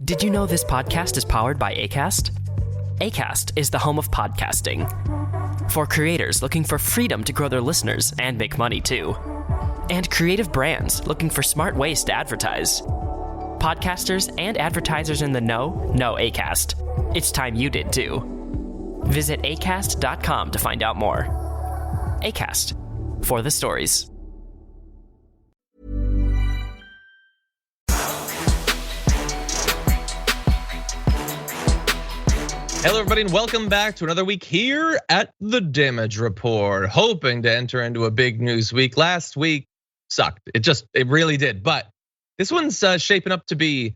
Did you know this podcast is powered by Acast? Acast is the home of podcasting. For creators looking for freedom to grow their listeners and make money too. And creative brands looking for smart ways to advertise. Podcasters and advertisers in the know Acast. It's time you did too. Visit acast.com to find out more. Acast, for the stories. Hello, everybody, and welcome back to another week here at The Damage Report. Hoping to enter into a big news week. Last week sucked. It really did. But this one's shaping up to be,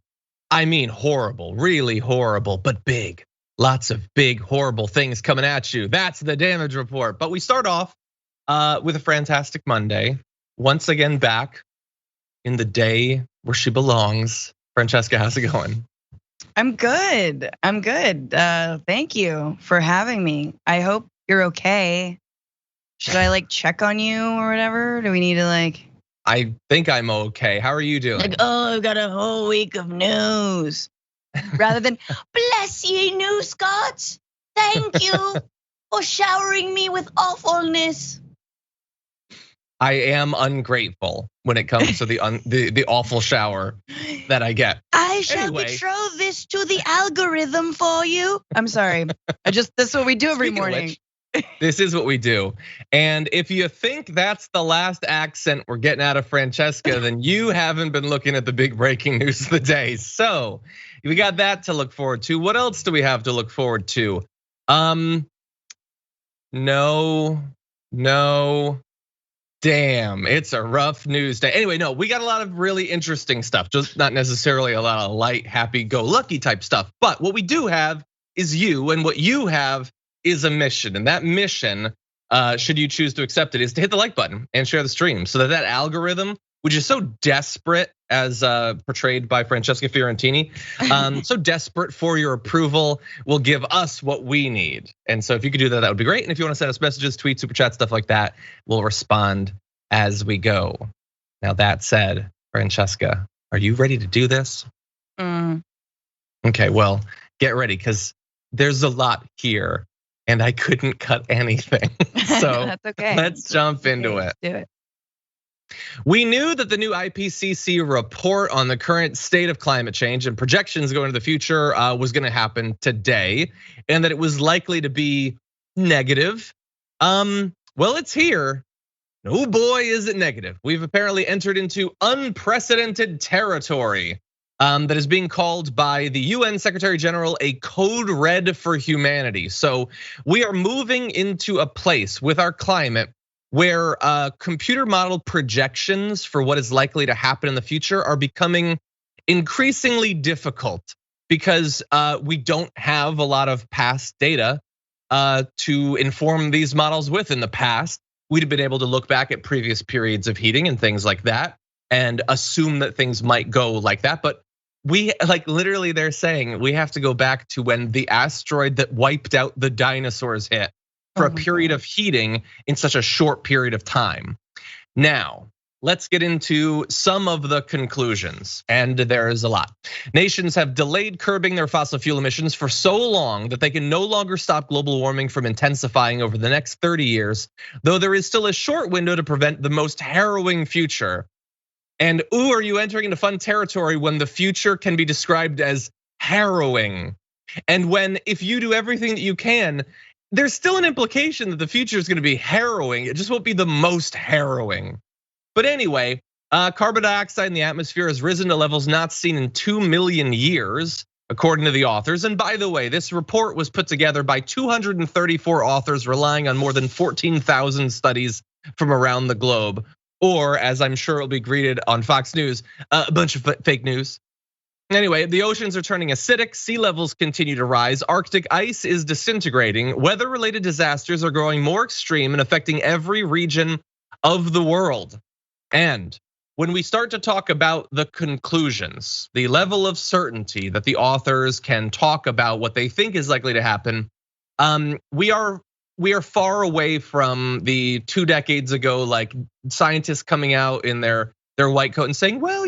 horrible, really horrible, but big. Lots of big, horrible things coming at you. That's The Damage Report. But we start off with a fantastic Monday. Once again, back in the day where she belongs. Francesca, how's it going? I'm good. Thank you for having me. I hope you're okay. Should I check on you or whatever? Do we need to I think I'm okay. How are you doing? I've got a whole week of news. Rather than, bless ye news gods. Thank you for showering me with awfulness. I am ungrateful when it comes to the awful shower that I get. I shall betroth this to the algorithm for you. I'm sorry. This is what we do every morning. This is what we do. And if you think that's the last accent we're getting out of Francesca, then you haven't been looking at the big breaking news of the day. So we got that to look forward to. What else do we have to look forward to? No. Damn, it's a rough news day. Anyway, no, we got a lot of really interesting stuff, just not necessarily a lot of light, happy-go-lucky type stuff. But what we do have is you, and what you have is a mission. And that mission, should you choose to accept it, is to hit the like button and share the stream so that algorithm, which is so desperate as portrayed by Francesca Fiorentini, so desperate for your approval, will give us what we need. And so if you could do that, that would be great. And if you want to send us messages, tweets, super chat, stuff like that, we'll respond as we go. Now that said, Francesca, are you ready to do this? Okay, well, get ready, because there's a lot here and I couldn't cut anything. So that's okay. Let's jump into it. Let's do it. We knew that the new IPCC report on the current state of climate change and projections going into the future was going to happen today, and that it was likely to be negative. Well, it's here. Oh boy, is it negative. We've apparently entered into unprecedented territory that is being called by the UN Secretary General a code red for humanity. So we are moving into a place with our climate where computer model projections for what is likely to happen in the future are becoming increasingly difficult because we don't have a lot of past data to inform these models with. In the past, we'd have been able to look back at previous periods of heating and things like that and assume that things might go like that. But we literally they're saying we have to go back to when the asteroid that wiped out the dinosaurs hit for a period of heating in such a short period of time. Now, let's get into some of the conclusions, and there is a lot. Nations have delayed curbing their fossil fuel emissions for so long that they can no longer stop global warming from intensifying over the next 30 years, though there is still a short window to prevent the most harrowing future. And are you entering into fun territory when the future can be described as harrowing? And when, if you do everything that you can, there's still an implication that the future is going to be harrowing. It just won't be the most harrowing. But anyway, carbon dioxide in the atmosphere has risen to levels not seen in 2 million years, according to the authors. And by the way, this report was put together by 234 authors relying on more than 14,000 studies from around the globe. Or, as I'm sure it'll be greeted on Fox News, a bunch of fake news. Anyway, the oceans are turning acidic, sea levels continue to rise, Arctic ice is disintegrating, weather-related disasters are growing more extreme and affecting every region of the world. And when we start to talk about the conclusions, the level of certainty that the authors can talk about what they think is likely to happen, we are far away from the 2 decades ago, like scientists coming out in their white coat and saying, well,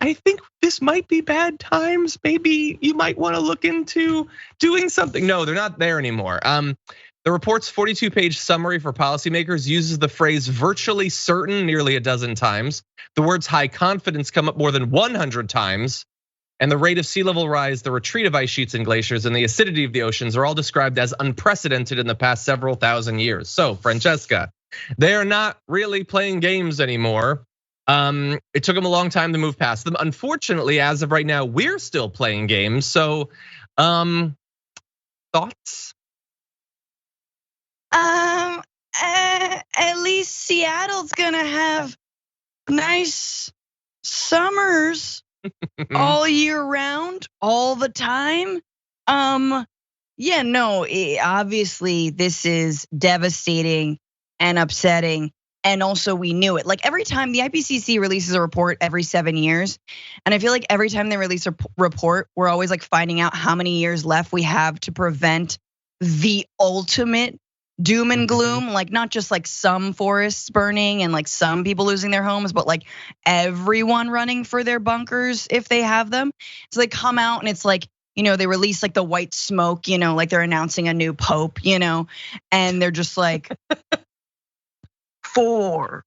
I think this might be bad times. Maybe you might want to look into doing something. No, they're not there anymore. The report's 42-page summary for policymakers uses the phrase virtually certain nearly a dozen times. The words high confidence come up more than 100 times. And the rate of sea level rise, the retreat of ice sheets and glaciers, and the acidity of the oceans are all described as unprecedented in the past several thousand years. So, Francesca, they're not really playing games anymore. It took them a long time to move past them. Unfortunately, as of right now, we're still playing games. So, thoughts? At least Seattle's gonna have nice summers all year round, all the time. Yeah, no, obviously this is devastating and upsetting. And also we knew it. Like every time the IPCC releases a report every 7 years, and I feel like every time they release a report, we're always like finding out how many years left we have to prevent the ultimate doom and gloom, like not just like some forests burning and like some people losing their homes, but like everyone running for their bunkers if they have them. So they come out and it's like, they release like the white smoke, like they're announcing a new pope, and they're just like 4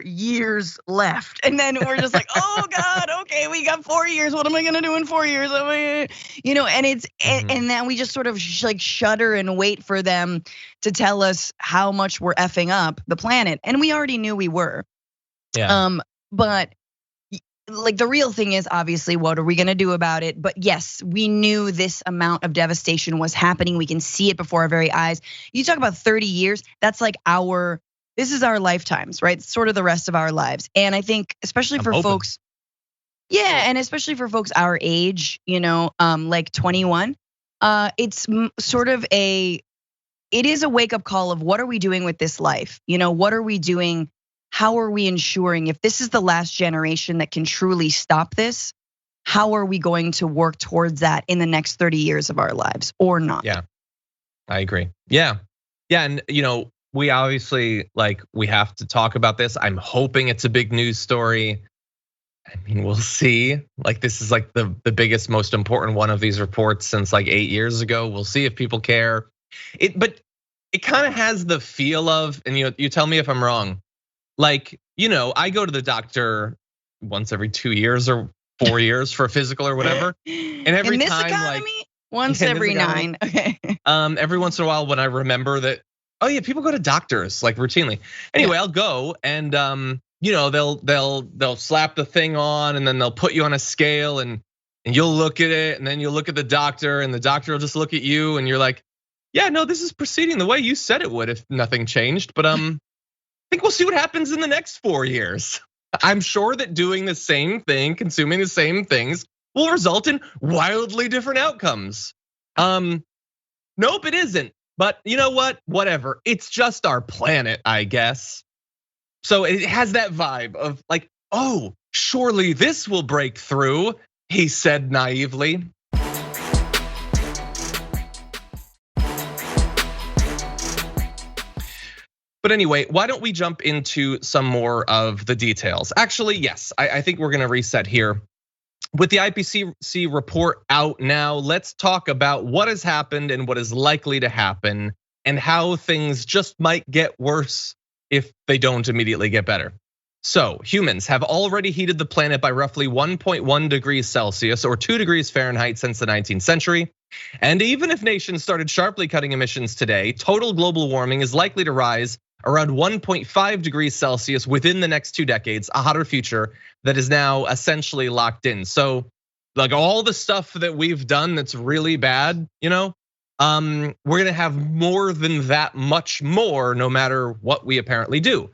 years left. And then we're just like, oh God, okay, we got 4 years. What am I gonna do in 4 years? And it's, and then we just sort of like shudder and wait for them to tell us how much we're effing up the planet. And we already knew we were. Yeah. But like the real thing is obviously what are we gonna do about it? But yes, we knew this amount of devastation was happening. We can see it before our very eyes. You talk about 30 years, that's like this is our lifetimes, right? It's sort of the rest of our lives. And I think especially for folks, and especially for folks our age, like 21, it's sort of it is a wake up call of what are we doing with this life? What are we doing? How are we ensuring if this is the last generation that can truly stop this, how are we going to work towards that in the next 30 years of our lives or not? Yeah, I agree. Yeah, and we obviously we have to talk about this. I'm hoping it's a big news story. I mean, we'll see. This is like the biggest, most important one of these reports since 8 years ago. We'll see if people care. But it kind of has the feel of, and you tell me if I'm wrong. I go to the doctor once every 2 years or 4 years for a physical or whatever. And every in this time, economy, once every 9. Okay. Every once in a while when I remember that, oh yeah, people go to doctors routinely. Anyway, I'll go and they'll slap the thing on and then they'll put you on a scale and you'll look at it and then you'll look at the doctor and the doctor will just look at you and you're like, yeah, no, this is proceeding the way you said it would if nothing changed. But I think we'll see what happens in the next 4 years. I'm sure that doing the same thing, consuming the same things will result in wildly different outcomes. Nope, it isn't. But you know what? Whatever. It's just our planet, I guess. So it has that vibe of oh, surely this will break through, he said naively. But anyway, why don't we jump into some more of the details? Actually, yes, I think we're gonna reset here. With the IPCC report out now, let's talk about what has happened and what is likely to happen and how things just might get worse if they don't immediately get better. So humans have already heated the planet by roughly 1.1 degrees Celsius or 2 degrees Fahrenheit since the 19th century. And even if nations started sharply cutting emissions today, total global warming is likely to rise around 1.5 degrees Celsius within the next 2 decades, a hotter future that is now essentially locked in. So all the stuff that we've done that's really bad, we're gonna have more than that much more no matter what we apparently do.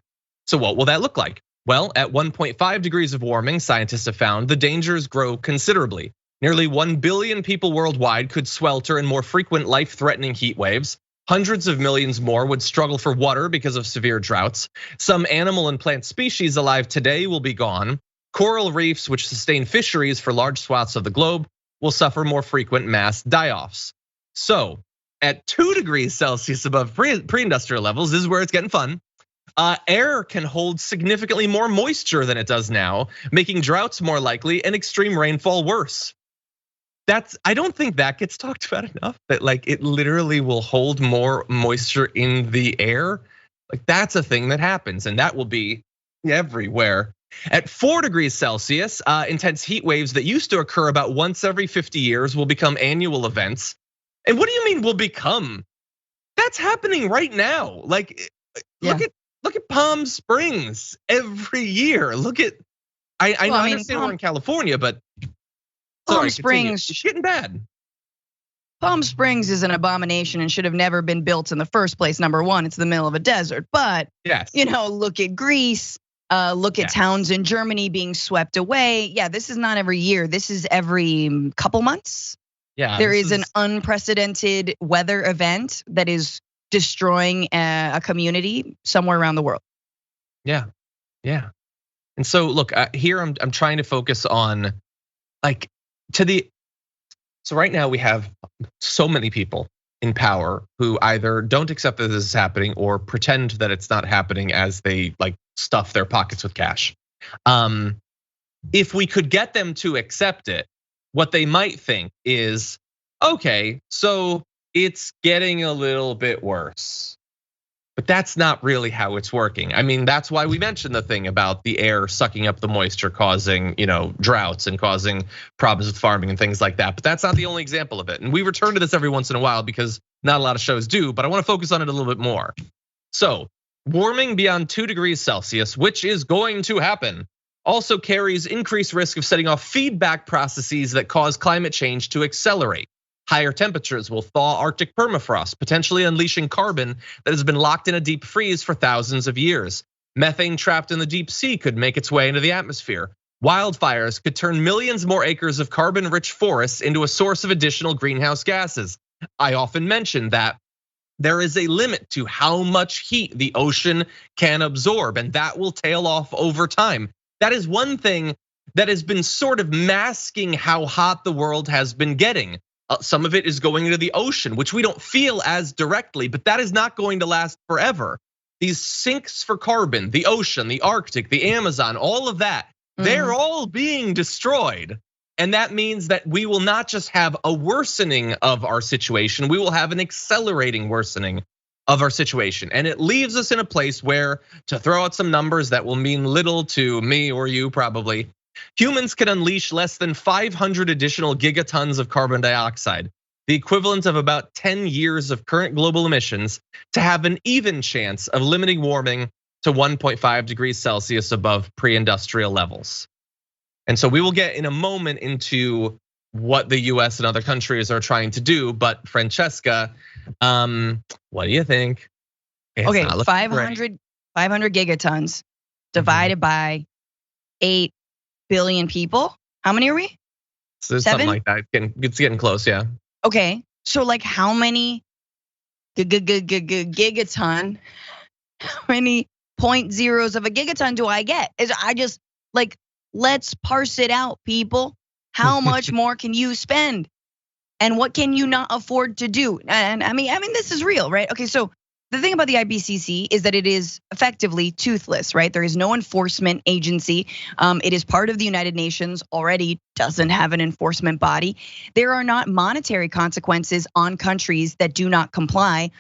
So what will that look like? Well, at 1.5 degrees of warming, scientists have found the dangers grow considerably. Nearly 1 billion people worldwide could swelter in more frequent life-threatening heat waves. Hundreds of millions more would struggle for water because of severe droughts. Some animal and plant species alive today will be gone. Coral reefs, which sustain fisheries for large swaths of the globe, will suffer more frequent mass die-offs. So at 2 degrees Celsius above pre-industrial levels, this is where it's getting fun. air can hold significantly more moisture than it does now, making droughts more likely and extreme rainfall worse. I don't think that gets talked about enough, that like it literally will hold more moisture in the air. Like that's a thing that happens, and that will be everywhere. At 4 degrees Celsius, intense heat waves that used to occur about once every 50 years will become annual events. And what do you mean will become? That's happening right now. Like, look at Palm Springs every year. Look at, I understand we're in California, but Palm Springs, it's getting bad. Palm Springs is an abomination and should have never been built in the first place. Number one, it's the middle of a desert. But yes, look at Greece. Look at towns in Germany being swept away. Yeah, this is not every year. This is every couple months. Yeah, there is an unprecedented weather event that is destroying a community somewhere around the world. Yeah. And so look, here I'm trying to focus on like so right now we have so many people in power who either don't accept that this is happening or pretend that it's not happening as they like stuff their pockets with cash. If we could get them to accept it, what they might think is, okay, so it's getting a little bit worse. But that's not really how it's working. I mean, that's why we mentioned the thing about the air sucking up the moisture, causing droughts and causing problems with farming and things like that. But that's not the only example of it. And we return to this every once in a while because not a lot of shows do, but I want to focus on it a little bit more. So warming beyond 2 degrees Celsius, which is going to happen, also carries increased risk of setting off feedback processes that cause climate change to accelerate. Higher temperatures will thaw Arctic permafrost, potentially unleashing carbon that has been locked in a deep freeze for thousands of years. Methane trapped in the deep sea could make its way into the atmosphere. Wildfires could turn millions more acres of carbon-rich forests into a source of additional greenhouse gases. I often mention that there is a limit to how much heat the ocean can absorb, and that will tail off over time. That is one thing that has been sort of masking how hot the world has been getting. Some of it is going into the ocean, which we don't feel as directly, but that is not going to last forever. These sinks for carbon, the ocean, the Arctic, the Amazon, all of that, they're all being destroyed. And that means that we will not just have a worsening of our situation, we will have an accelerating worsening of our situation. And it leaves us in a place where, to throw out some numbers that will mean little to me or you probably, humans can unleash less than 500 additional gigatons of carbon dioxide, the equivalent of about 10 years of current global emissions, to have an even chance of limiting warming to 1.5 degrees Celsius above pre-industrial levels. And so we will get in a moment into what the US and other countries are trying to do, but Francesca, what do you think? Okay, 500 gigatons divided by 8 billion people. How many are we? So something like that. It's getting close, yeah. Okay, so like how many gigaton? How many point zeros of a gigaton do I get? I just like, let's parse it out, people. How much more can you spend? And what can you not afford to do? And I mean, this is real, right? Okay, so the thing about the IPCC is that it is effectively toothless, right? There is no enforcement agency. It is part of the United Nations, already doesn't have an enforcement body. There are not monetary consequences on countries that do not comply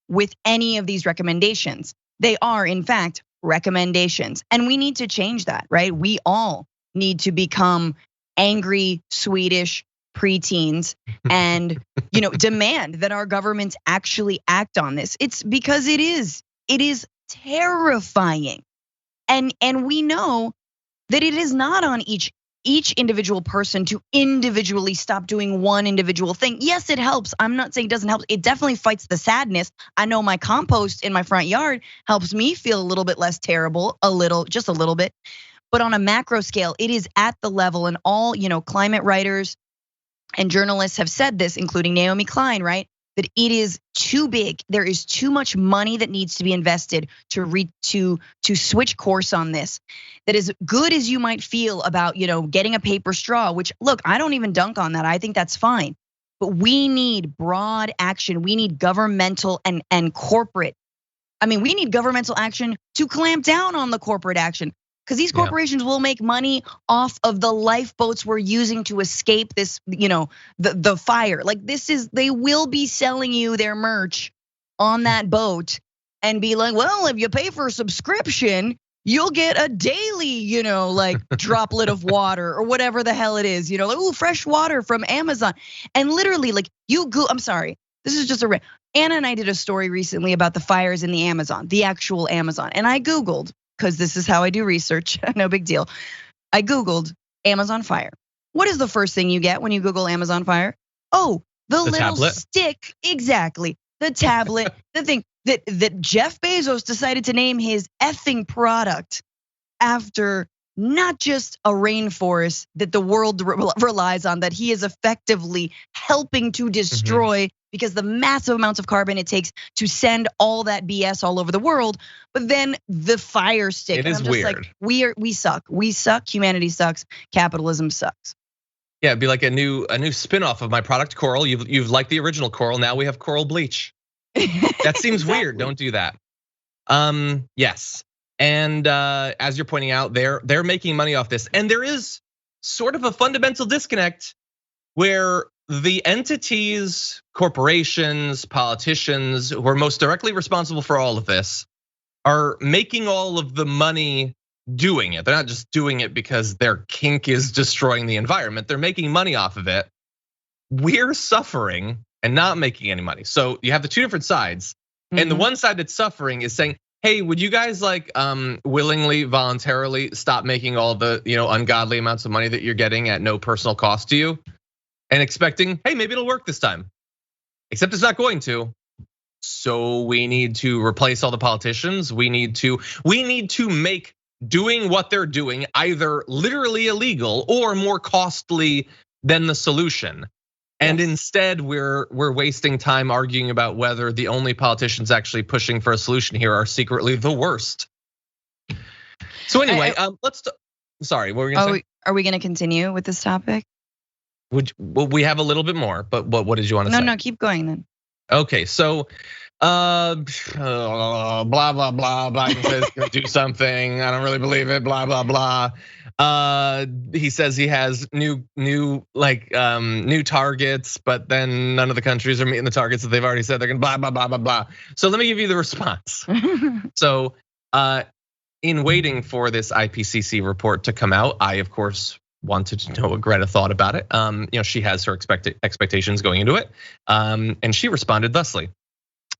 with any of these recommendations. They are, in fact, recommendations. And we need to change that, right? We all need to become angry Swedish preteens and demand that our governments actually act on this. It's because it is terrifying. And we know that it is not on each individual person to individually stop doing one individual thing. Yes, it helps. I'm not saying it doesn't help. It definitely fights the sadness. I know my compost in my front yard helps me feel a little bit less terrible, just a little bit. But on a macro scale, it is at the level, and all, climate writers and journalists have said this, including Naomi Klein, right? That it is too big. There is too much money that needs to be invested to switch course on this. That as good as you might feel about, getting a paper straw, which look, I don't even dunk on that. I think that's fine. But we need broad action. We need governmental and corporate I mean, we need governmental action to clamp down on the corporate action, because these corporations will make money off of the lifeboats we're using to escape this, the fire. Like they will be selling you their merch on that boat and be like, well, if you pay for a subscription, you'll get a daily, droplet of water or whatever the hell it is, like, ooh, fresh water from Amazon. And literally, like, I'm sorry, this is just Anna and I did a story recently about the fires in the Amazon, the actual Amazon. And I Googled, because this is how I do research, no big deal. I Googled Amazon fire. What is the first thing you get when you Google Amazon fire? Oh, the little tablet. Stick, exactly. The tablet, the thing that Jeff Bezos decided to name his effing product after not just a rainforest that the world relies on, that he is effectively helping to destroy because the massive amounts of carbon it takes to send all that BS all over the world. But then the fire stick. It is I'm just weird. Like, we suck. We suck. Humanity sucks. Capitalism sucks. Yeah, it'd be like a new spin-off of my product, Coral. You've liked the original Coral. Now we have Coral Bleach. That seems weird. Don't do that. Yes. And as you're pointing out, they're making money off this. And there is sort of a fundamental disconnect where the entities, corporations, politicians who are most directly responsible for all of this are making all of the money doing it. They're not just doing it because their kink is destroying the environment. They're making money off of it. We're suffering and not making any money. So you have the two different sides. And the one side that's suffering is saying, hey, would you guys like willingly, voluntarily stop making all the ungodly amounts of money that you're getting at no personal cost to you? And expecting, hey, maybe it'll work this time. Except it's not going to. So we need to replace all the politicians. We need to make doing what they're doing either literally illegal or more costly than the solution. And instead, we're wasting time arguing about whether the only politicians actually pushing for a solution here are secretly the worst. So anyway, sorry, what were we gonna say? Are we gonna continue with this topic? Well, we have a little bit more, but what did you want to say? No, keep going then. Okay, so blah blah blah. Biden says he's gonna do something. I don't really believe it. Blah blah blah. He says he has new targets, but then none of the countries are meeting the targets that they've already said they're gonna blah blah blah blah blah. So let me give you the response. So in waiting for this IPCC report to come out, I of course wanted to know what Greta thought about it. She has her expectations going into it, and she responded thusly.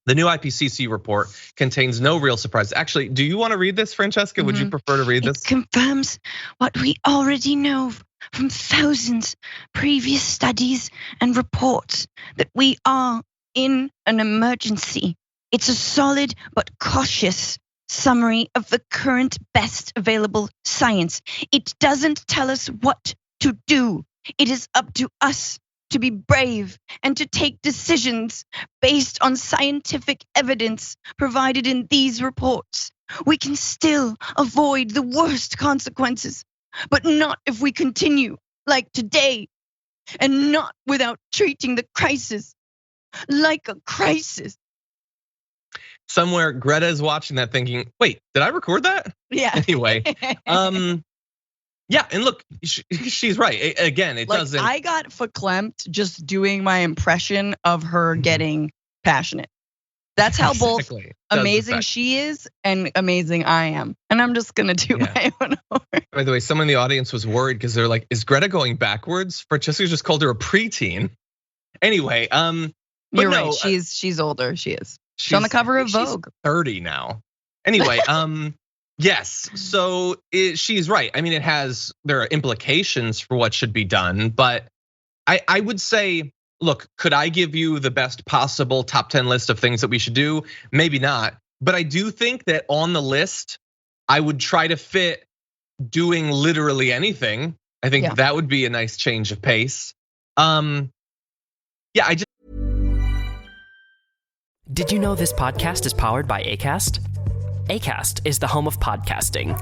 The new IPCC report contains no real surprise. Actually, do you want to read this, Francesca? Would you prefer to read this? It confirms what we already know from thousands previous studies and reports, that we are in an emergency. It's a solid but cautious summary of the current best available science. It doesn't tell us what to do. It is up to us to be brave and to take decisions based on scientific evidence provided in these reports. We can still avoid the worst consequences, but not if we continue like today, and not without treating the crisis like a crisis. Somewhere Greta is watching that thinking, wait, did I record that? Yeah. Anyway, yeah, and look, she's right. Again, it doesn't. I got verklempt just doing my impression of her getting passionate. That's how both amazing she is and amazing I am. And I'm just gonna do my own horn. By the way, someone in the audience was worried because they're like, is Greta going backwards? Francesca just called her a preteen. Anyway, you're right. She's older. She is. She's on the cover of Vogue. She's 30 now. Anyway, yes. So she's right. I mean, there are implications for what should be done, but I would say, look, could I give you the best possible top 10 list of things that we should do? Maybe not, but I do think that on the list, I would try to fit doing literally anything. I think that would be a nice change of pace. Did you know this podcast is powered by Acast? Acast is the home of podcasting.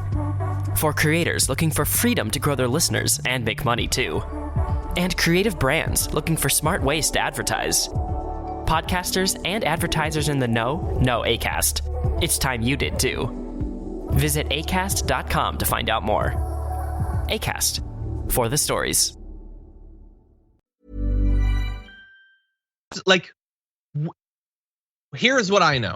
For creators looking for freedom to grow their listeners and make money too. And creative brands looking for smart ways to advertise. Podcasters and advertisers in the know Acast. It's time you did too. Visit acast.com to find out more. Acast, for the stories. Like, here's what I know.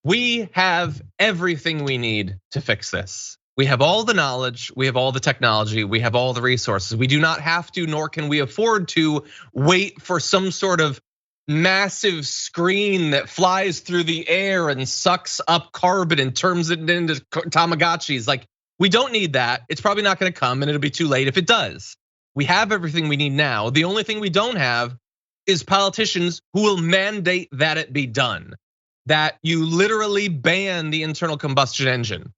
We have everything we need to fix this. We have all the knowledge, we have all the technology, we have all the resources. We do not have to, nor can we afford to wait for some sort of massive screen that flies through the air and sucks up carbon and turns it into Tamagotchis. Like, we don't need that. It's probably not gonna come and it'll be too late if it does. We have everything we need now. The only thing we don't have is politicians who will mandate that it be done. That you literally ban the internal combustion engine,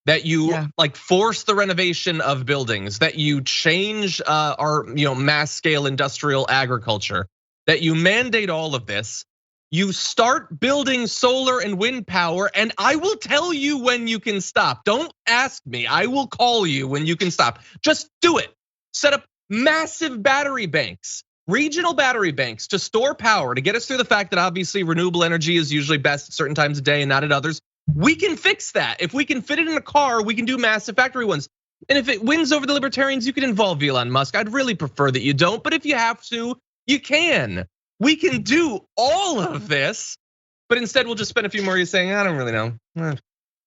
that you like force the renovation of buildings, that you change our mass scale industrial agriculture, that you mandate all of this. You start building solar and wind power, and I will tell you when you can stop. Don't ask me, I will call you when you can stop. Just do it. Set up massive battery banks. Regional battery banks to store power, to get us through the fact that obviously renewable energy is usually best at certain times of day and not at others. We can fix that. If we can fit it in a car, we can do massive factory ones. And if it wins over the libertarians, you can involve Elon Musk. I'd really prefer that you don't, but if you have to, you can. We can do all of this, but instead we'll just spend a few more years saying, I don't really know.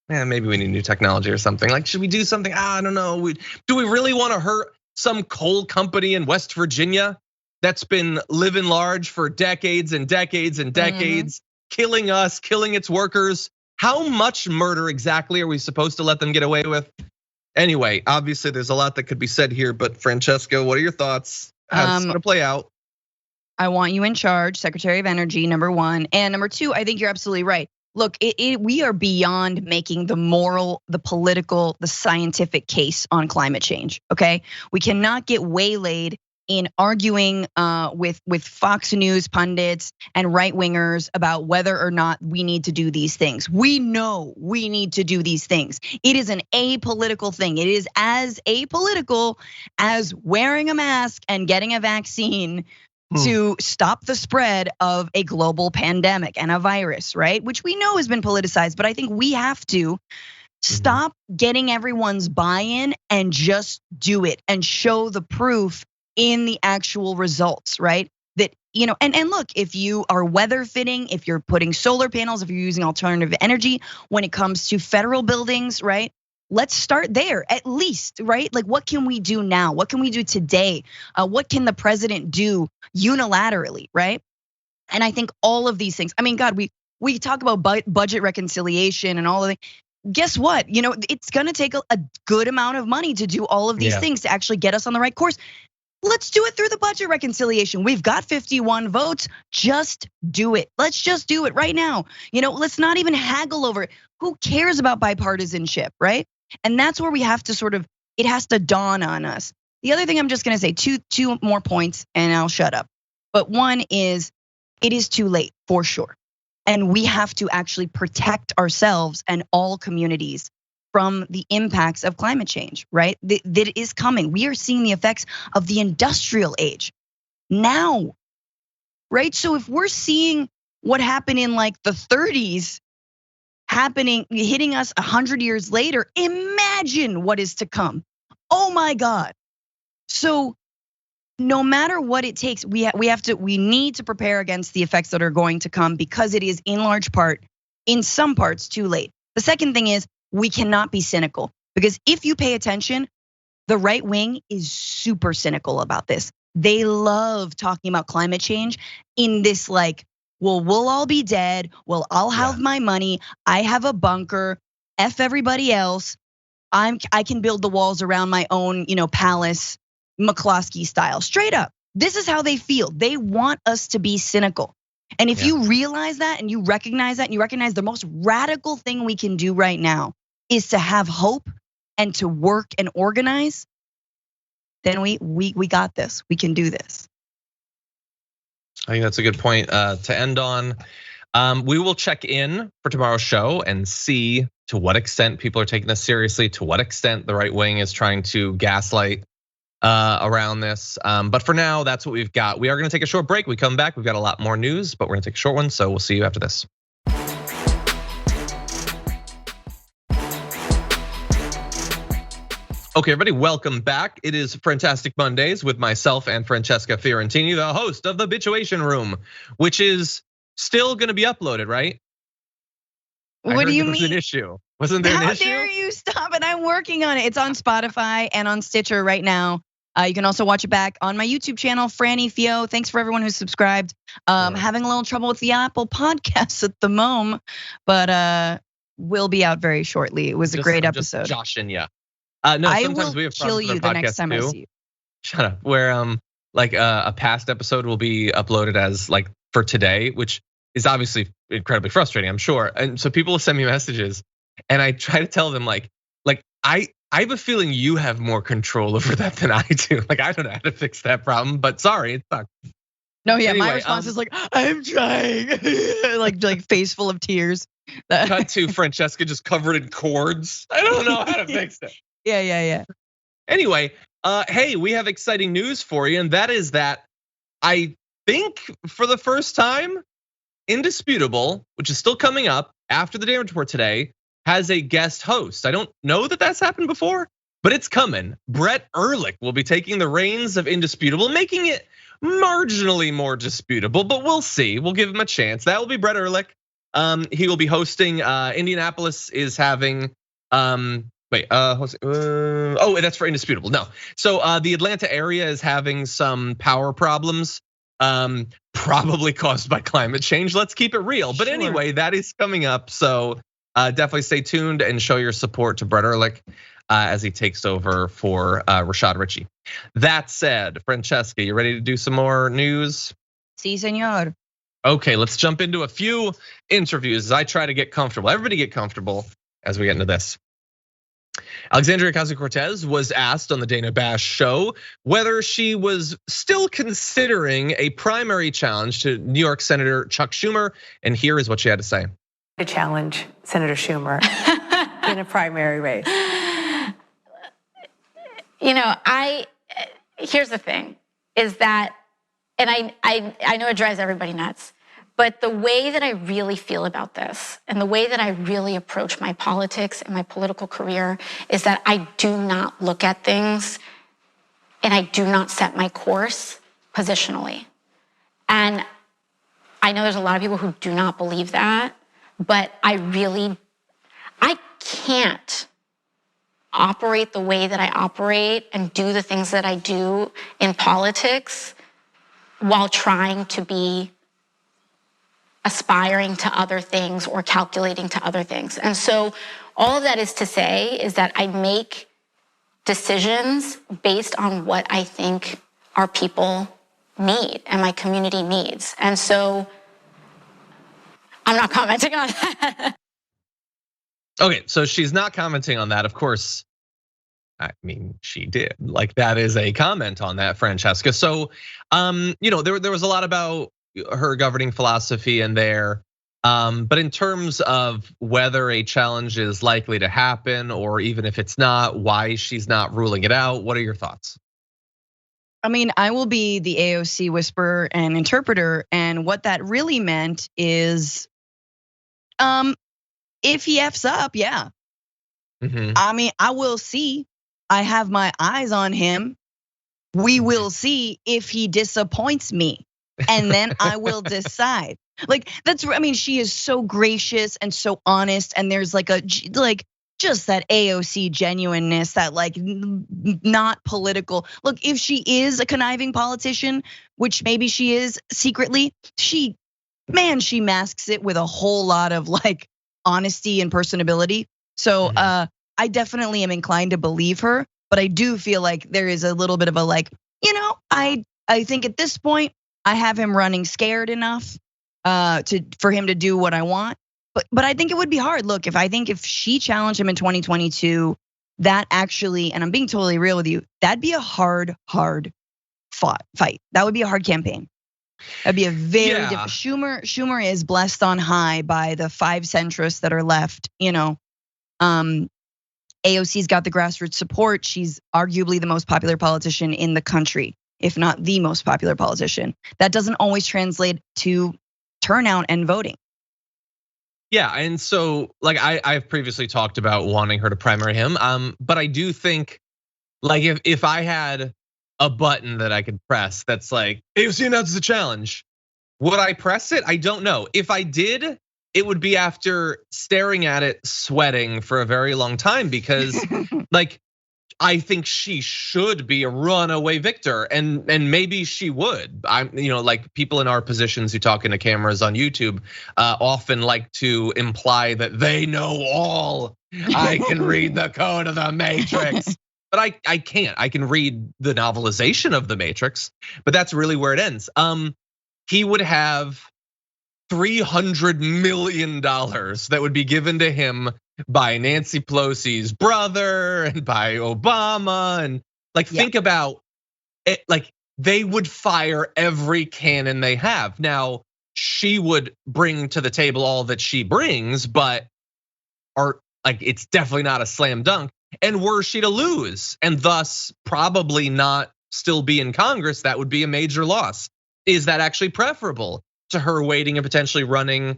Maybe we need new technology or something. Like, should we do something? I don't know. Do we really want to hurt some coal company in West Virginia that's been living large for decades and decades and decades, killing us, killing its workers? How much murder exactly are we supposed to let them get away with? Anyway, obviously there's a lot that could be said here, but Francesca, what are your thoughts? How's it gonna play out? I want you in charge, Secretary of Energy, number one. And number two, I think you're absolutely right. Look, we are beyond making the moral, the political, the scientific case on climate change, okay? We cannot get waylaid in arguing with Fox News pundits and right-wingers about whether or not we need to do these things. We know we need to do these things. It is an apolitical thing. It is as apolitical as wearing a mask and getting a vaccine to stop the spread of a global pandemic and a virus, right? Which we know has been politicized, but I think we have to stop getting everyone's buy-in and just do it and show the proof in the actual results, right? That, and look, if you are weather fitting, if you're putting solar panels, if you're using alternative energy, when it comes to federal buildings, right? Let's start there at least, right? Like, what can we do now? What can we do today? What can the president do unilaterally, right? And I think all of these things, I mean, God, we talk about budget reconciliation and all of that. Guess what? It's gonna take a good amount of money to do all of these things to actually get us on the right course. Let's do it through the budget reconciliation. We've got 51 votes. Just do it. Let's just do it right now. Let's not even haggle over it. Who cares about bipartisanship, right? And that's where we have to it has to dawn on us. The other thing I'm just gonna say, two more points and I'll shut up. But one is, it is too late for sure. And we have to actually protect ourselves and all communities from the impacts of climate change, right? That is coming. We are seeing the effects of the industrial age now, right? So if we're seeing what happened in like the 30s hitting us 100 years later, imagine what is to come. Oh my God. So no matter what it takes, we need to prepare against the effects that are going to come, because it is in large part, in some parts, too late. The second thing is, we cannot be cynical, because if you pay attention, the right wing is super cynical about this. They love talking about climate change in this like, well, we'll all be dead. Well, I'll have my money. I have a bunker. F everybody else. I can build the walls around my own, palace, McCloskey style. Straight up. This is how they feel. They want us to be cynical. And if you realize that and you recognize that, and you recognize the most radical thing we can do right now is to have hope and to work and organize, then we got this. We can do this. I think that's a good point to end on. We will check in for tomorrow's show and see to what extent people are taking this seriously, to what extent the right wing is trying to gaslight around this. But for now, that's what we've got. We are gonna take a short break. We come back, we've got a lot more news, but we're gonna take a short one. So we'll see you after this. Okay, everybody, welcome back. It is Fantastic Mondays with myself and Francesca Fiorentini, the host of the Bitchuation Room, which is still gonna be uploaded, right? What do you mean? Was an issue. Wasn't there an issue? How dare you stop it? I'm working on it. It's on Spotify and on Stitcher right now. You can also watch it back on my YouTube channel, Franny Fio. Thanks for everyone who's subscribed. Having a little trouble with the Apple Podcasts at the moment, but will be out very shortly. It was a great episode. Just joshing you. No, I sometimes will we have kill you the next time I see you. Shut up. Where like a past episode will be uploaded as like for today, which is obviously incredibly frustrating, I'm sure. And so people will send me messages, and I try to tell them like I have a feeling you have more control over that than I do. Like I don't know how to fix that problem, but sorry, it sucks. No, yeah, anyway, my response is like, I'm trying, like face full of tears. Cut to Francesca just covered in cords. I don't know how to fix it. Yeah. Anyway, hey, we have exciting news for you, and that is that I think for the first time, Indisputable, which is still coming up after the Damage Report today, has a guest host. I don't know that that's happened before, but it's coming. Brett Ehrlich will be taking the reins of Indisputable, making it marginally more disputable, but we'll see. We'll give him a chance. That will be Brett Ehrlich. He will be hosting. Indianapolis is having. That's for Indisputable. No, so the Atlanta area is having some power problems, probably caused by climate change. Let's keep it real. But anyway, that is coming up. So definitely stay tuned and show your support to Brett Ehrlich as he takes over for Rashad Ritchie. That said, Francesca, you ready to do some more news? Si, senor. Okay, let's jump into a few interviews as I try to get comfortable. Everybody get comfortable as we get into this. Alexandria Ocasio-Cortez was asked on the Dana Bash show whether she was still considering a primary challenge to New York Senator Chuck Schumer, and here is what she had to say. To challenge Senator Schumer in a primary race. Here's the thing, is that, and I know it drives everybody nuts, but the way that I really feel about this and the way that I really approach my politics and my political career is that I do not look at things and I do not set my course positionally. And I know there's a lot of people who do not believe that, but I can't operate the way that I operate and do the things that I do in politics while trying to be aspiring to other things or calculating to other things. And so all of that is to say is that I make decisions based on what I think our people need and my community needs. And so I'm not commenting on that. Okay, so she's not commenting on that. Of course, I mean, she did. Like that is a comment on that, Francesca. So, there was a lot about her governing philosophy in there. But in terms of whether a challenge is likely to happen, or even if it's not, why she's not ruling it out, what are your thoughts? I mean, I will be the AOC whisperer and interpreter, and what that really meant is, if he F's up, yeah. Mm-hmm. I mean, I will see. I have my eyes on him. We will see if he disappoints me, and then I will decide. Like she is so gracious and so honest, and there's just that AOC genuineness, that not political. Look, if she is a conniving politician, which maybe she is secretly, she masks it with a whole lot of honesty and personability. So I definitely am inclined to believe her, but I do feel like there is a little bit of a I think at this point I have him running scared enough for him to do what I want. But I think it would be hard. Look, if she challenged him in 2022, that actually, and I'm being totally real with you, that'd be a hard fight. That would be a hard campaign. That'd be a very different. Schumer is blessed on high by the 5 centrists that are left, AOC's got the grassroots support. She's arguably the most popular politician in the country, if not the most popular politician. That doesn't always translate to turnout and voting. Yeah, and so like I've previously talked about wanting her to primary him, but I do think like if I had a button that I could press that's like AOC announces the challenge, would I press it? I don't know. If I did, it would be after staring at it, sweating for a very long time because like I think she should be a runaway victor, and maybe she would. I'm, like people in our positions who talk into cameras on YouTube often like to imply that they know all. I can read the code of the Matrix, but I can't. I can read the novelization of the Matrix, but that's really where it ends. He would have $300 million that would be given to him by Nancy Pelosi's brother and by Obama, and like think about it, like they would fire every cannon they have. Now she would bring to the table all that she brings, but it's definitely not a slam dunk. And were she to lose and thus probably not still be in Congress, that would be a major loss. Is that actually preferable to her waiting and potentially running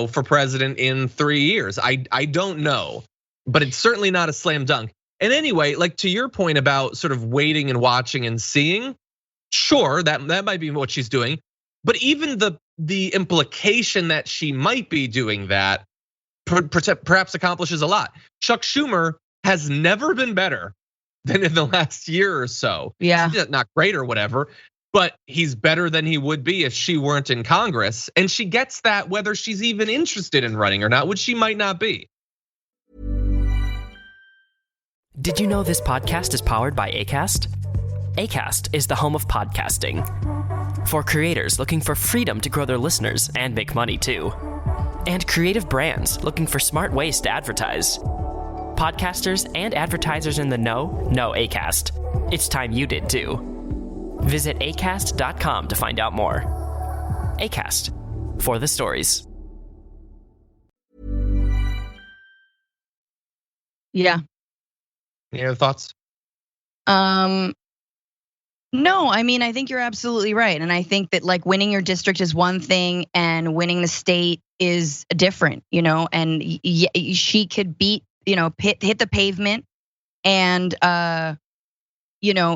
for president in 3 years? I don't know, but it's certainly not a slam dunk. And anyway, like to your point about sort of waiting and watching and seeing, sure, that might be what she's doing. But even the implication that she might be doing that perhaps accomplishes a lot. Chuck Schumer has never been better than in the last year or so. Yeah, not great or whatever, but he's better than he would be if she weren't in Congress. And she gets that whether she's even interested in running or not, which she might not be. Did you know this podcast is powered by Acast? Acast is the home of podcasting. For creators looking for freedom to grow their listeners and make money too. And creative brands looking for smart ways to advertise. Podcasters and advertisers in the know Acast. It's time you did too. Visit acast.com to find out more. Acast, for the stories. Yeah. Any other thoughts? No, I mean, I think you're absolutely right. And I think that like winning your district is one thing and winning the state is different, and she could beat, hit the pavement and,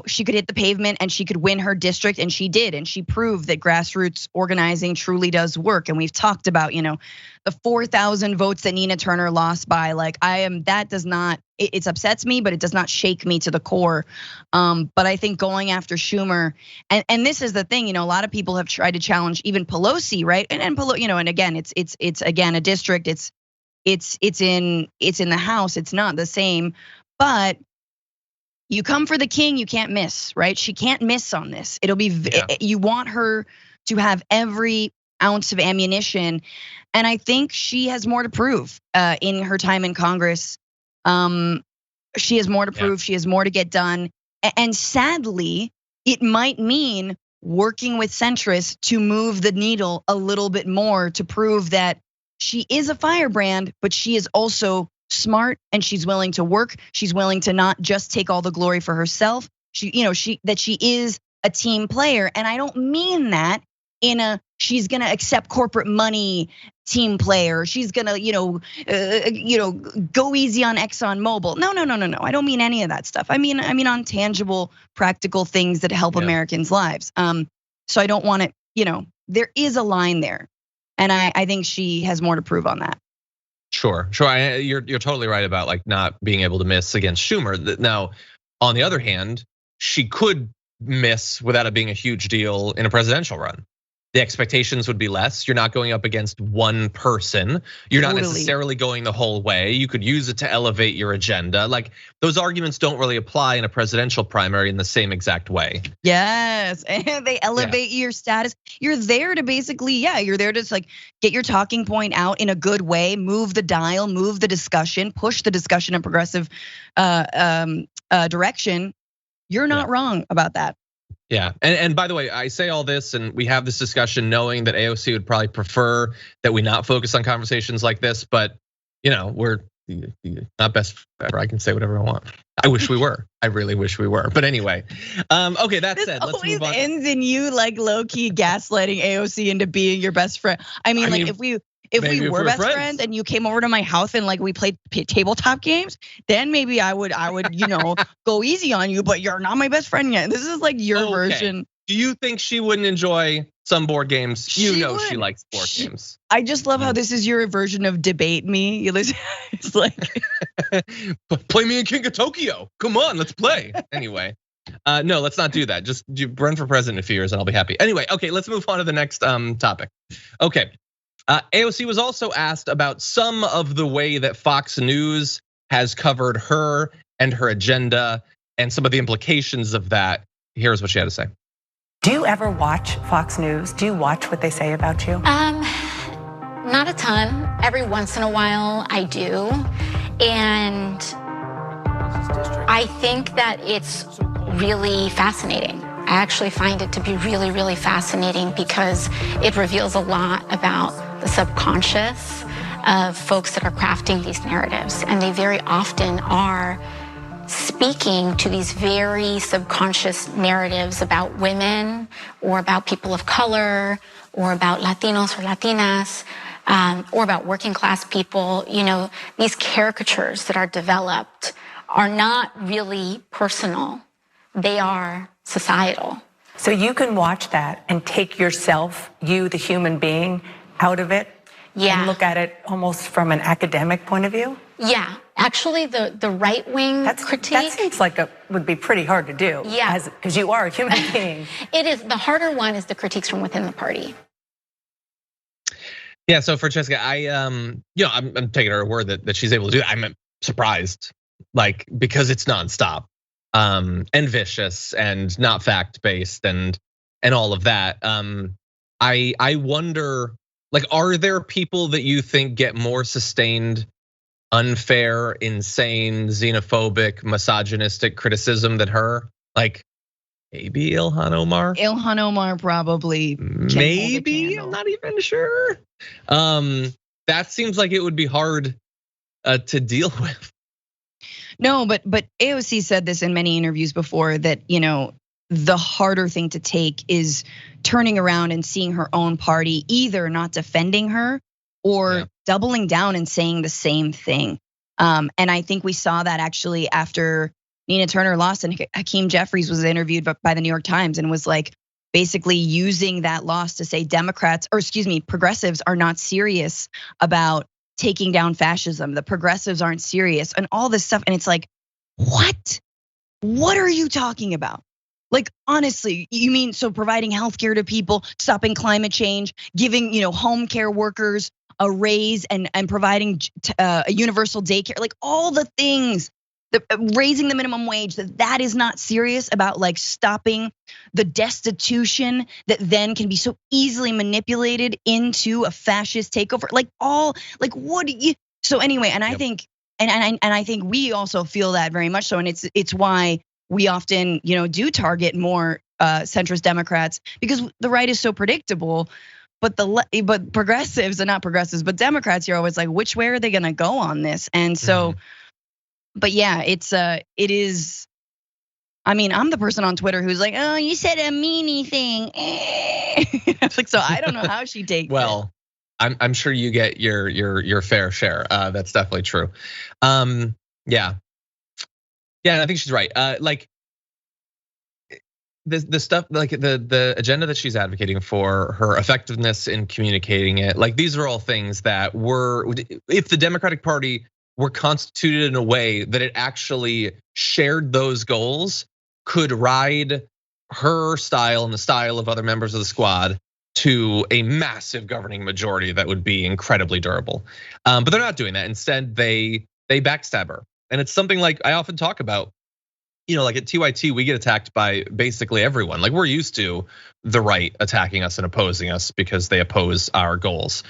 she could hit the pavement and she could win her district, and she did. And she proved that grassroots organizing truly does work. And we've talked about, the 4,000 votes that Nina Turner lost by. Like that does not, it upsets me, but it does not shake me to the core. But I think going after Schumer, and this is the thing, a lot of people have tried to challenge even Pelosi, right? And Pelosi, and again, it's again a district. It's in the House. It's not the same, but you come for the king, you can't miss, right? She can't miss on this. It'll be, you want her to have every ounce of ammunition. And I think she has more to prove in her time in Congress. She has more to prove, she has more to get done. And sadly, it might mean working with centrists to move the needle a little bit more to prove that she is a firebrand, but she is also smart and she's willing to work. She's willing to not just take all the glory for herself. She is a team player. And I don't mean that in a she's gonna accept corporate money team player. She's gonna, go easy on ExxonMobil. No. I don't mean any of that stuff. I mean on tangible, practical things that help Americans' lives. So I don't want it, there is a line there. And I think she has more to prove on that. Sure. You're totally right about like not being able to miss against Schumer. Now, on the other hand, she could miss without it being a huge deal in a presidential run. The expectations would be less. You're not going up against one person. You're not necessarily going the whole way. You could use it to elevate your agenda. Like those arguments don't really apply in a presidential primary in the same exact way. Yes, and they elevate your status. You're there to basically, you're there to like get your talking point out in a good way, move the dial, move the discussion, push the discussion in progressive direction. You're not wrong about that. Yeah, and by the way, I say all this and we have this discussion knowing that AOC would probably prefer that we not focus on conversations like this, but we're not best forever. I can say whatever I want. I wish we were. I really wish we were. But anyway, okay. That said, let's move on. This always ends in you like low key gaslighting AOC into being your best friend. I mean, if we were best friends and you came over to my house and like we played tabletop games, then maybe I would go easy on you. But you're not my best friend yet. This is like your version. Do you think she wouldn't enjoy some board games? She likes board games. I just love how this is your version of debate me. It's like play me in King of Tokyo. Come on, let's play. Anyway, no, let's not do that. Just run for president in a few years and I'll be happy. Anyway, okay, let's move on to the next topic. Okay, AOC was also asked about some of the way that Fox News has covered her and her agenda and some of the implications of that. Here's what she had to say. Do you ever watch Fox News? Do you watch what they say about you? Not a ton. Every once in a while I do. And I think that it's really fascinating. I actually find it to be really, really fascinating because it reveals a lot about the subconscious of folks that are crafting these narratives. And they very often are speaking to these very subconscious narratives about women or about people of color or about Latinos or Latinas or about working class people. These caricatures that are developed are not really personal. They are societal. So you can watch that and take yourself, you, the human being, out of it and look at it almost from an academic point of view? Yeah, actually the right-wing critique. That seems like would be pretty hard to do. Yeah. Because you are a human being. It is. The harder one is the critiques from within the party. Yeah, so Francesca, I'm taking her word that she's able to do that. I'm surprised, because it's nonstop and vicious and not fact-based and all of that. I wonder, are there people that you think get more sustained unfair, insane, xenophobic, misogynistic criticism than her? Maybe Ilhan Omar? Ilhan Omar probably. Maybe, I'm not even sure. That seems like it would be hard to deal with. No, but AOC said this in many interviews before that, the harder thing to take is turning around and seeing her own party either not defending her or doubling down and saying the same thing. And I think we saw that actually after Nina Turner lost and Hakeem Jeffries was interviewed by the New York Times and was basically using that loss to say progressives are not serious about taking down fascism. The progressives aren't serious and all this stuff. And it's what? What are you talking about? Honestly, you mean so providing healthcare to people, stopping climate change, giving home care workers a raise and providing a universal daycare, all the things, raising the minimum wage, that is not serious about stopping the destitution that then can be so easily manipulated into a fascist takeover. What do you? So anyway, and I think, and I think we also feel that very much so, and it's why we often do target more centrist Democrats because the right is so predictable. But progressives and not progressives, but Democrats, you're always which way are they gonna go on this? And so, but yeah, it is. I mean, I'm the person on Twitter who's oh, you said a meanie thing. So I don't know how she takes it. Well, I'm sure you get your fair share. That's definitely true. Yeah, and I think she's right. The stuff the agenda that she's advocating for, her effectiveness in communicating it, these are all things that if the Democratic Party were constituted in a way that it actually shared those goals, could ride her style and the style of other members of the squad to a massive governing majority that would be incredibly durable. But they're not doing that. Instead, they backstab her. And it's something I often talk about. At TYT, we get attacked by basically everyone. We're used to the right attacking us and opposing us because they oppose our goals.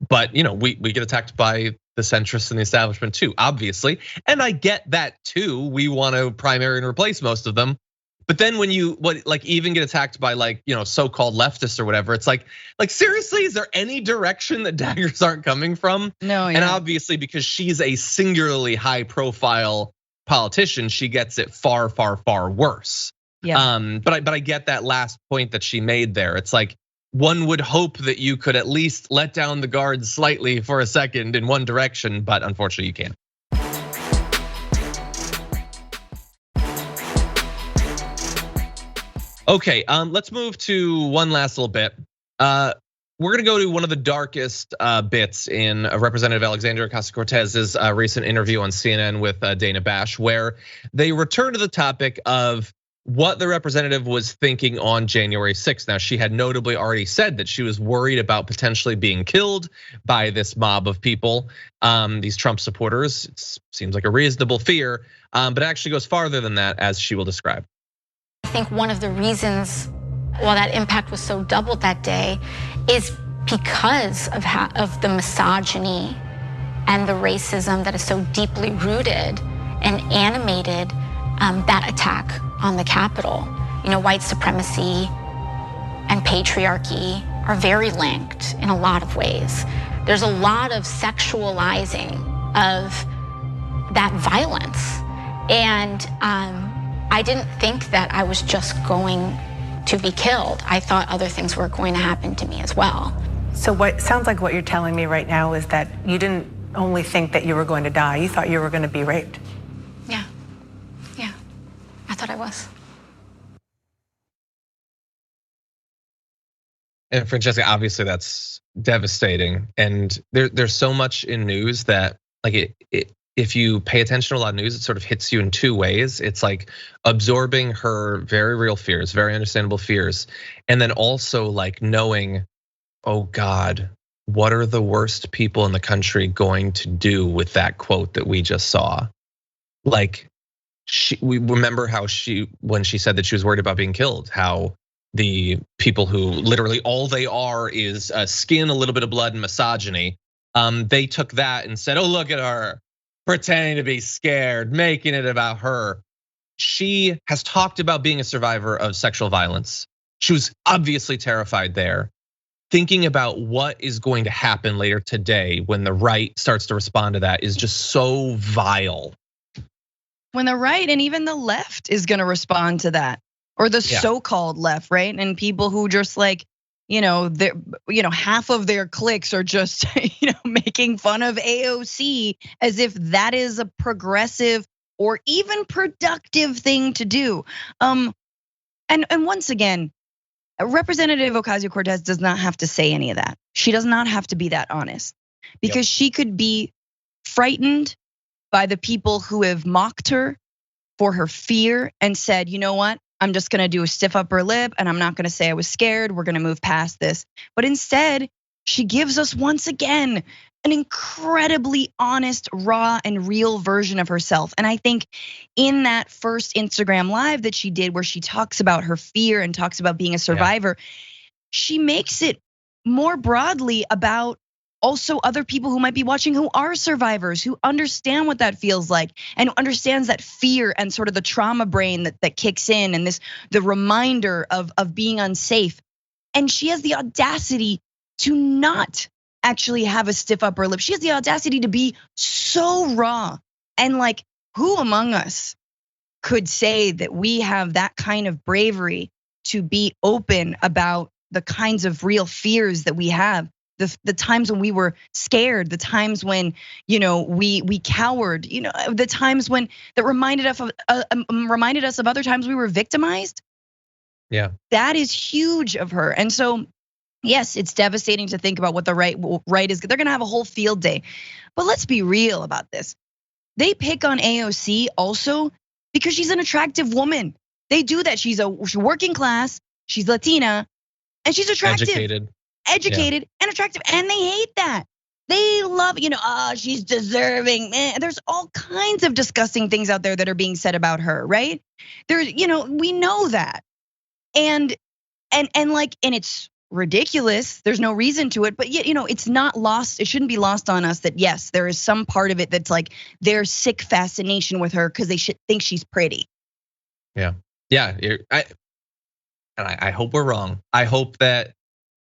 But we get attacked by the centrists and the establishment too, obviously. And I get that too. We want to primary and replace most of them. But then when you even get attacked by so-called leftists or whatever, it's like seriously, is there any direction that daggers aren't coming from? No, yeah. And obviously because she's a singularly high profile politician, she gets it far, far, far worse. Yeah. But I get that last point that she made there. It's like one would hope that you could at least let down the guard slightly for a second in one direction, but unfortunately you can't. Okay, let's move to one last little bit. We're gonna go to one of the darkest bits in Representative Alexandria Ocasio-Cortez's recent interview on CNN with Dana Bash, where they return to the topic of what the representative was thinking on January 6th. Now, she had notably already said that she was worried about potentially being killed by this mob of people, these Trump supporters. It seems like a reasonable fear, but it actually goes farther than that, as she will describe. I think one of the reasons why that impact was so doubled that day is because of the misogyny and the racism that is so deeply rooted and animated that attack on the Capitol. White supremacy and patriarchy are very linked in a lot of ways. There's a lot of sexualizing of that violence. And I didn't think that I was just going to be killed. I thought other things were going to happen to me as well. So what sounds like what you're telling me right now is that you didn't only think that you were going to die, you thought you were going to be raped. Yeah, I thought I was. And Francesca, obviously that's devastating. And there's so much in news that if you pay attention to a lot of news, it sort of hits you in two ways. It's like absorbing her very real fears, very understandable fears. And then also like oh God, what are the worst people in the country going to do with that quote that we just saw? We remember how when she said that she was worried about being killed, how the people who literally all they are is skin, a little bit of blood, and misogyny. They took that and said, oh, look at her pretending to be scared, making it about her. She has talked about being a survivor of sexual violence. She was obviously terrified there. Thinking about what is going to happen later today when the right starts to respond to that is just so vile. When the right and even the left is gonna respond to that, or the so-called left, right? And people who just half of their cliques are just making fun of AOC as if that is a progressive or even productive thing to do. And once again, Representative Ocasio-Cortez does not have to say any of that. She does not have to be that honest, because she could be frightened by the people who have mocked her for her fear and said, you know what? I'm just gonna do a stiff upper lip and I'm not gonna say I was scared. We're gonna move past this. But instead, she gives us once again an incredibly honest, raw, and real version of herself. And I think in that first Instagram live that she did, where she talks about her fear and talks about being a survivor, she makes it more broadly about also other people who might be watching who are survivors, who understand what that feels like and understands that fear and sort of the trauma brain that kicks in, and the reminder of being unsafe. And she has the audacity to not actually have a stiff upper lip. She has the audacity to be so raw. And who among us could say that we have that kind of bravery to be open about the kinds of real fears that we have? The times when we were scared, the times when we cowered, the times when that reminded us of other times we were victimized. Yeah, that is huge of her. And so, yes, it's devastating to think about what the right is. They're gonna have a whole field day, but let's be real about this. They pick on AOC also because she's an attractive woman. They do that. She's working class, she's Latina, and she's attractive. Educated and attractive, and they hate that. They love, she's deserving. There's all kinds of disgusting things out there that are being said about her, right? There's, we know that. And it's ridiculous. There's no reason to it, but yet, it's not lost. It shouldn't be lost on us that yes, there is some part of it that's like their sick fascination with her because they should think she's pretty. Yeah. Yeah, I hope we're wrong. I hope that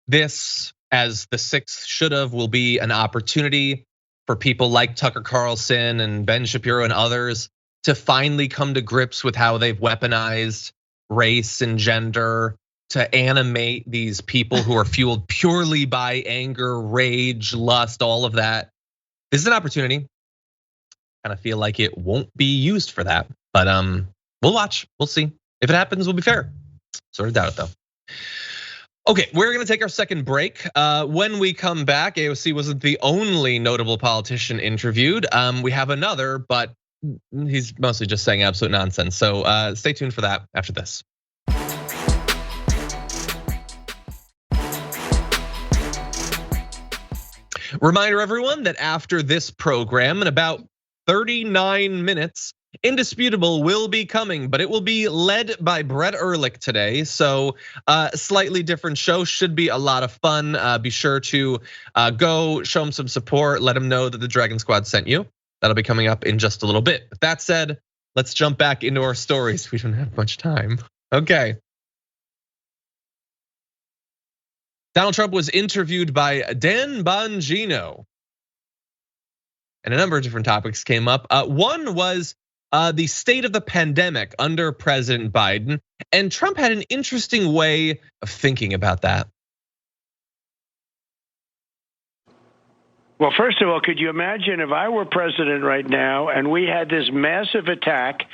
this, as the sixth should have, will be an opportunity for people like Tucker Carlson and Ben Shapiro and others to finally come to grips with how they've weaponized race and gender to animate these people who are fueled purely by anger, rage, lust, all of that. This is an opportunity. Kind of feel like it won't be used for that, but we'll watch, we'll see. If it happens, we'll be fair. Sort of doubt it though. Okay, we're gonna take our second break. When we come back, AOC wasn't the only notable politician interviewed. We have another, but he's mostly just saying absolute nonsense. So stay tuned for that after this. Reminder everyone that after this program, in about 39 minutes, Indisputable will be coming, but it will be led by Brett Ehrlich today. So slightly different show, should be a lot of fun. Be sure to go show him some support. Let him know that the Dragon Squad sent you. That'll be coming up in just a little bit. With that said, let's jump back into our stories. We don't have much time. Okay. Donald Trump was interviewed by Dan Bongino, and a number of different topics came up. One was the state of the pandemic under President Biden, and Trump had an interesting way of thinking about that. Well, first of all, could you imagine if I were president right now and we had this massive attack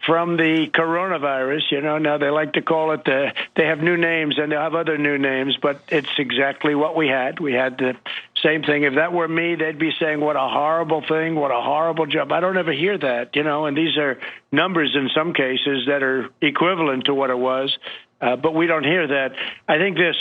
from the coronavirus? You know, now they like to call it they have new names and they'll have other new names, but it's exactly what we had. We had the same thing. If that were me, they'd be saying, what a horrible thing, what a horrible job. I don't ever hear that, you know, and these are numbers in some cases that are equivalent to what it was, but we don't hear that. I think this.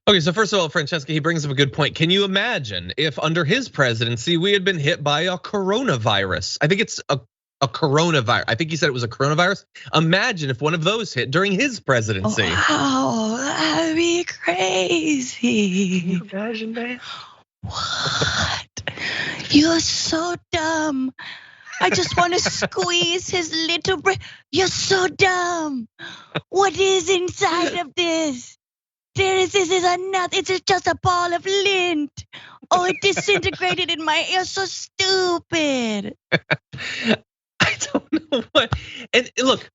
Okay, so first of all, Francesca, he brings up a good point. Can you imagine if under his presidency we had been hit by a coronavirus? I think it's a coronavirus. I think he said it was a coronavirus. Imagine if one of those hit during his presidency. Oh, wow, that'd be crazy. Can you imagine, man? What? You're so dumb. I just want to squeeze his little brain. You're so dumb. What is inside of this? This is a nut. It's just a ball of lint. Oh, it disintegrated in my ear. So stupid. I don't know what. And look,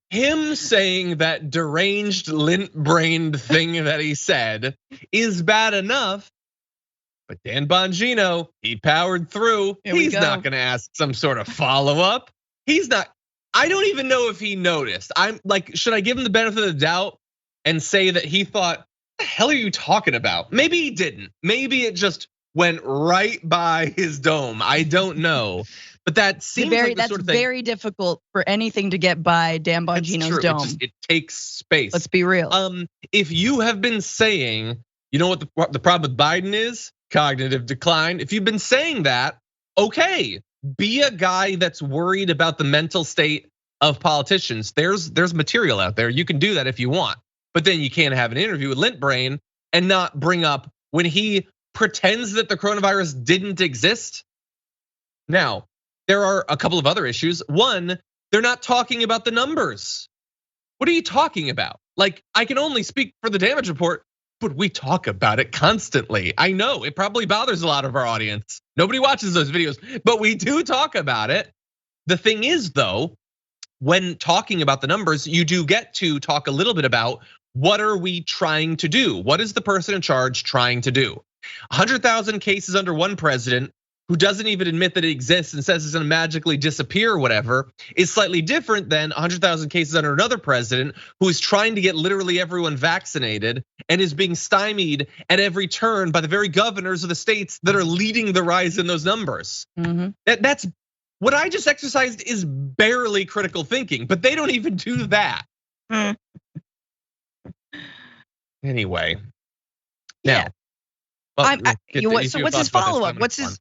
him saying that deranged, lint-brained thing that he said is bad enough. But Dan Bongino, he powered through. He's not going to ask some sort of follow-up. He's not. I don't even know if he noticed. I'm like, should I give him the benefit of the doubt and say that he thought, what the hell are you talking about? Maybe he didn't. Maybe it just went right by his dome. I don't know. But that seems like the sort of thing. That's very difficult for anything to get by Dan Bongino's dome. It takes space. Let's be real. If you have been saying, you know what the problem with Biden is? Cognitive decline. If you've been saying that, okay, be a guy that's worried about the mental state of politicians. There's material out there. You can do that if you want. But then you can't have an interview with Lint Brain and not bring up when he pretends that the coronavirus didn't exist. Now, there are a couple of other issues. One, they're not talking about the numbers. What are you talking about? Like, I can only speak for the damage report, but we talk about it constantly. I know it probably bothers a lot of our audience. Nobody watches those videos, but we do talk about it. The thing is though, when talking about the numbers, you do get to talk a little bit about what are we trying to do? What is the person in charge trying to do? 100,000 cases under one president who doesn't even admit that it exists and says it's gonna magically disappear or whatever, is slightly different than 100,000 cases under another president who is trying to get literally everyone vaccinated and is being stymied at every turn by the very governors of the states that are leading the rise in those numbers. That's what I just exercised is barely critical thinking, but they don't even do that. Anyway, yeah. Well, so what's his follow-up? What's his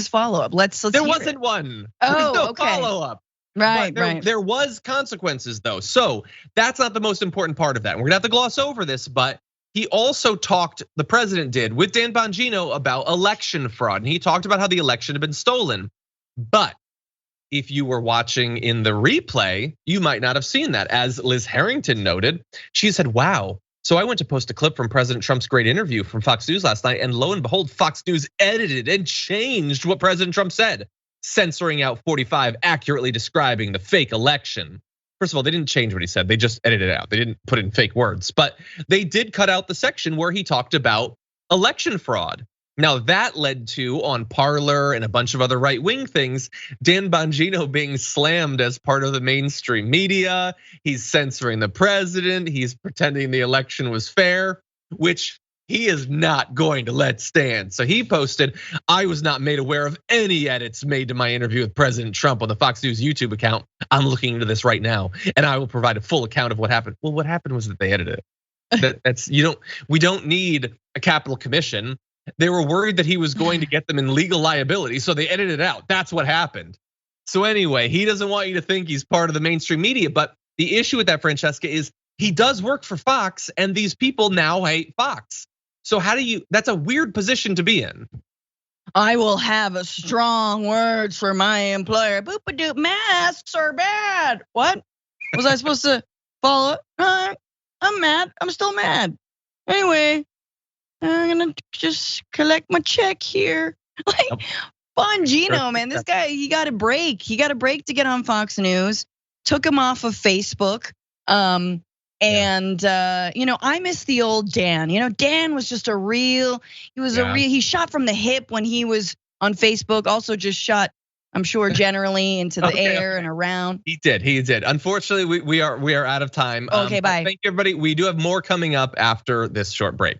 follow-up? Let's there wasn't one. Oh, there was no okay. follow-up. Right. There was consequences though. So that's not the most important part of that. We're gonna have to gloss over this, but he also talked, the president did, with Dan Bongino about election fraud. And he talked about how the election had been stolen. But if you were watching in the replay, you might not have seen that. As Liz Harrington noted, she said, wow. So I went to post a clip from President Trump's great interview from Fox News last night, and lo and behold, Fox News edited and changed what President Trump said, censoring out 45 accurately describing the fake election. First of all, they didn't change what he said. They just edited it out. They didn't put in fake words, but they did cut out the section where he talked about election fraud. Now that led to, on Parler and a bunch of other right-wing things, Dan Bongino being slammed as part of the mainstream media. He's censoring the president. He's pretending the election was fair, which he is not going to let stand. So he posted, I was not made aware of any edits made to my interview with President Trump on the Fox News YouTube account. I'm looking into this right now, and I will provide a full account of what happened. Well, what happened was that they edited it. We don't need a capital commission. They were worried that he was going to get them in legal liability, so they edited it out. That's what happened. So anyway, he doesn't want you to think he's part of the mainstream media, but the issue with that, Francesca, is he does work for Fox, and these people now hate Fox. So that's a weird position to be in. I will have a strong words for my employer. Boop-a-doop, masks are bad. What? Was I supposed to follow? I'm mad, I'm still mad. Anyway, I'm gonna just collect my check here. Like Bongino, man, this guy, he got a break. He got a break to get on Fox News. Took him off of Facebook. And I miss the old Dan. Dan was just he shot from the hip when he was on Facebook. Also just shot, I'm sure, generally into the air and around. He did. Unfortunately, we are out of time. Okay, bye. Thank you, everybody. We do have more coming up after this short break.